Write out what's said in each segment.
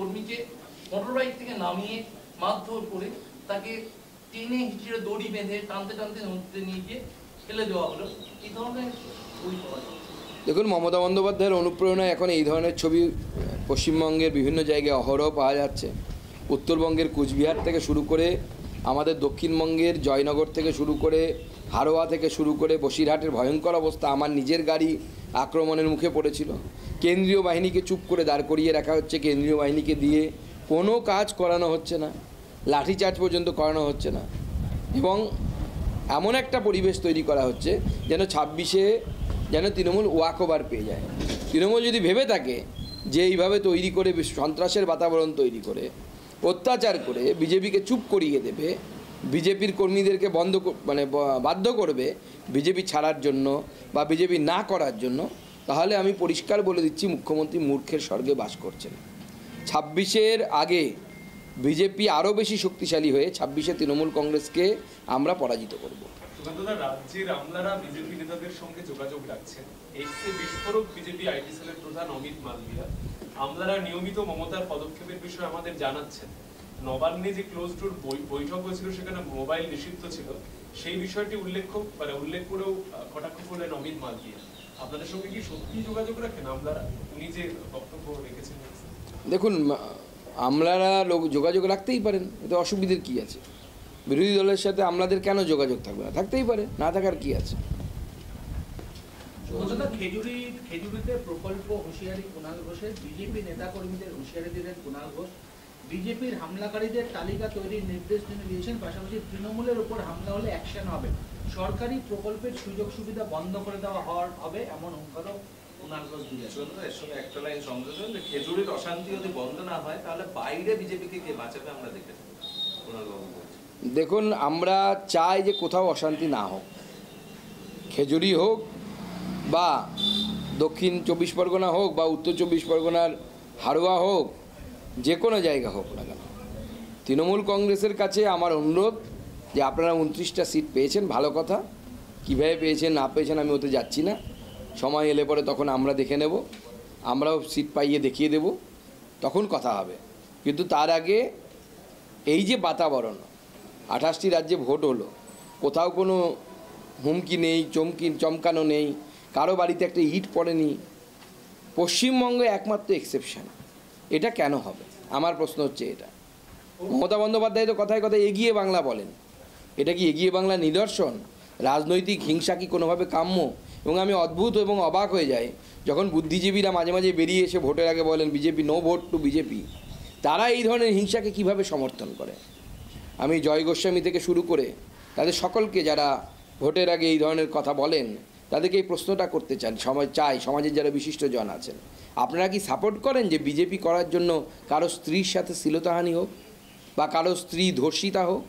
কর্মীকে মোটরবাইক থেকে নামিয়ে মারধর করে তাকে টেনে হিঁচড়ে দড়ি বেঁধে টানতে টানতে নদীতে নিয়ে গিয়ে ফেলে দেওয়া হলো। এই ধরনের বই পাওয়া যায়। দেখুন, মমতা বন্দ্যোপাধ্যায়ের অনুপ্রেরণায় এখন এই ধরনের ছবি পশ্চিমবঙ্গের বিভিন্ন জায়গায় অহরহ পাওয়া যাচ্ছে। উত্তরবঙ্গের কুচবিহার থেকে শুরু করে আমাদের দক্ষিণবঙ্গের জয়নগর থেকে শুরু করে হারোয়া থেকে শুরু করে বসিরহাটের ভয়ঙ্কর অবস্থা। আমার নিজের গাড়ি আক্রমণের মুখে পড়েছিল। কেন্দ্রীয় বাহিনীকে চুপ করে দাঁড় করিয়ে রাখা হচ্ছে, কেন্দ্রীয় বাহিনীকে দিয়ে কোনো কাজ করানো হচ্ছে না, লাঠিচার্জ পর্যন্ত করানো হচ্ছে না, এবং এমন একটা পরিবেশ তৈরি করা হচ্ছে যেন 26-এ যেন তৃণমূল ওয়াক ওভার পেয়ে যায়। তৃণমূল যদি ভেবে থাকে যে এইভাবে তৈরি করে সন্ত্রাসের বাতাবরণ তৈরি করে অত্যাচার করে বিজেপিকে চুপ করিয়ে দেবে, বিজেপির কর্মীদেরকে বাধ্য করবে বিজেপি ছাড়ার জন্য বা বিজেপি না করার জন্য, তাহলে আমি পরিষ্কার বলে দিচ্ছি মুখ্যমন্ত্রী মূর্খের স্বর্গে বাস করছেন। 26-এর আগে বিজেপি আরও বেশি শক্তিশালী হয়ে 26-এ তৃণমূল কংগ্রেসকে আমরা পরাজিত করব। রাজ্যের আমলারা বিজেপি নেতাদের সঙ্গে যোগাযোগ রাখছেন। এক্সে বিস্ফোরক বিজেপি আইটি সেলের প্রধান অমিত মালভিয়া আমলারা নিয়মিত মমতার পদক্ষেপের বিষয়ে আমাদের জানাচ্ছেন। নবান্নে যে ক্লোজ ডোর বৈঠক হয়েছিল সেখানে মোবাইল নিষিদ্ধ ছিল, সেই বিষয়টি উল্লেখ করেও কটাক্ষ করলেন অমিত মালভিয়া। আপনাদের সঙ্গে কি সত্যি যোগাযোগ রাখেন আমলারা? উনি যে বক্তব্য রেখেছেন। দেখুন, আমলারা যোগাযোগ রাখতেই পারেন, এতে অসুবিধার কী আছে? বিরোধী দলের সাথে আমলাদের কেন যোগাযোগ থাকবে না? থাকতেই পারে, না থাকার কী আছে? খেজুরিতে প্রকল্প হুঁশিয়ারি কুণাল ঘোষের, বিজেপি নেতাকর্মীদের হুঁশিয়ারি দিলেন কুণাল ঘোষ। বিজেপির হামলাকারীদের তালিকা তৈরির নির্দেশ তিনি দিয়েছেন, পাশাপাশি তৃণমূলের উপর হামলা হলে অ্যাকশন হবে, সরকারি প্রকল্পের সুযোগ সুবিধা বন্ধ করে দেওয়া হবে, এমন হুঁশিয়ারও কুণাল ঘোষ দিয়েছেন। এর সঙ্গে একটা লাইন সংযোজন, যে খেজুরির অশান্তি যদি বন্ধ না হয় তাহলে বাইরে বিজেপিকে কে বাঁচাবে আমরা দেখে থাকি। দেখুন, আমরা চাই যে কোথাও অশান্তি না হোক, খেজুরি হোক বা দক্ষিণ 24 পরগনা হোক বা উত্তর 24 পরগনার হারোয়া হোক, যে কোনো জায়গা হোক না কেন। তৃণমূল কংগ্রেসের কাছে আমার অনুরোধ যে আপনারা 29টা সিট পেয়েছেন, ভালো কথা। কীভাবে পেয়েছেন না পেয়েছেন আমি ওতে যাচ্ছি না, সময় এলে পরে তখন আমরা দেখে নেব, আমরাও সিট পাইয়ে দেখিয়ে দেব, তখন কথা হবে। কিন্তু তার আগে এই যে বাতাবরণ, 28টি রাজ্যে ভোট হলো, কোথাও কোনো হুমকি নেই, চমকানো নেই, কারো বাড়িতে একটা ইট পড়েনি, পশ্চিমবঙ্গে একমাত্র এক্সেপশন। এটা কেন হবে? আমার প্রশ্ন হচ্ছে এটা। মমতা বন্দ্যোপাধ্যায় তো কথায় কথায় এগিয়ে বাংলা বলেন, এটা কি এগিয়ে বাংলা নিদর্শন? রাজনৈতিক হিংসা কি কোনোভাবে কাম্য? এবং আমি অদ্ভুত এবং অবাক হয়ে যাই যখন বুদ্ধিজীবীরা মাঝে মাঝে বেরিয়ে এসে ভোটের আগে বলেন বিজেপি, নো ভোট টু বিজেপি। তারা এই ধরনের হিংসাকে কিভাবে সমর্থন করে? আমি জয় গোস্বামী থেকে শুরু করে তাদের সকলকে যারা ভোটের আগে এই ধরনের কথা বলেন তাদেরকে এই প্রশ্নটা করতে সমাজের যারা বিশিষ্ট জন আছেন, আপনারা কি সাপোর্ট করেন যে বিজেপি করার জন্য কারো স্ত্রীর সাথে শ্লীলতাহানি হোক বা কারো স্ত্রী ধর্ষিতা হোক?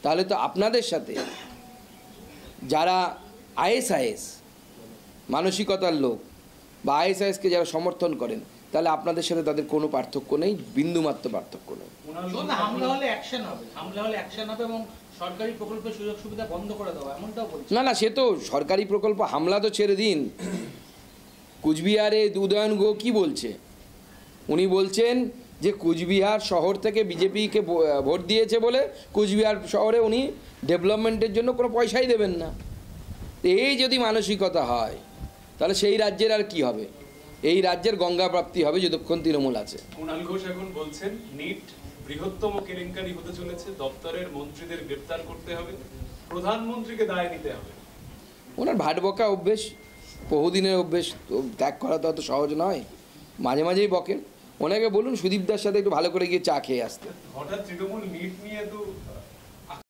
তাহলে তো আপনাদের সাথে যারা আইএসআইএস মানসিকতার লোক বা আইএসআইএসকে যারা সমর্থন করেন, তাহলে আপনাদের সাথে তাদের কোনো পার্থক্য নেই, বিন্দুমাত্র পার্থক্য নেই। হামলা হলে অ্যাকশন হবে এবং সরকারি প্রকল্পের সুযোগ সুবিধা বন্ধ করে দেওয়া, এমনটাও বলছে। না, সে তো সরকারি প্রকল্প, হামলা তো ছেড়ে দিন। কুচবিহারে উদয়ন গুহ কী বলছে? উনি বলছেন যে কুচবিহার শহর থেকে বিজেপিকে ভোট দিয়েছে বলে কুচবিহার শহরে উনি ডেভেলপমেন্টের জন্য কোনো পয়সাই দেবেন না। এই যদি মানসিকতা হয় তাহলে সেই রাজ্যের আর কি হবে? এই রাজ্যের গঙ্গা প্রাপ্তি হবে যতক্ষণ তৃণমূল আছে। কুণাল ঘোষ এখন বলছেন নিট বৃহত্তম কেলেঙ্কারি হতে চলেছে, দপ্তরের মন্ত্রীদের গ্রেফতার করতে হবে, প্রধানমন্ত্রীকে দায় নিতে হবে। ওনার ভাট বকা অভ্যেস, বহুদিনের অভ্যেস, ত্যাগ করা তো অত সহজ নয়, মাঝে মাঝেই বকেন। ওনাকে বলুন সুদীপদার সাথে একটু ভালো করে গিয়ে চা খেয়ে আসতে। হঠাৎ তৃণমূল নিট নিয়ে তো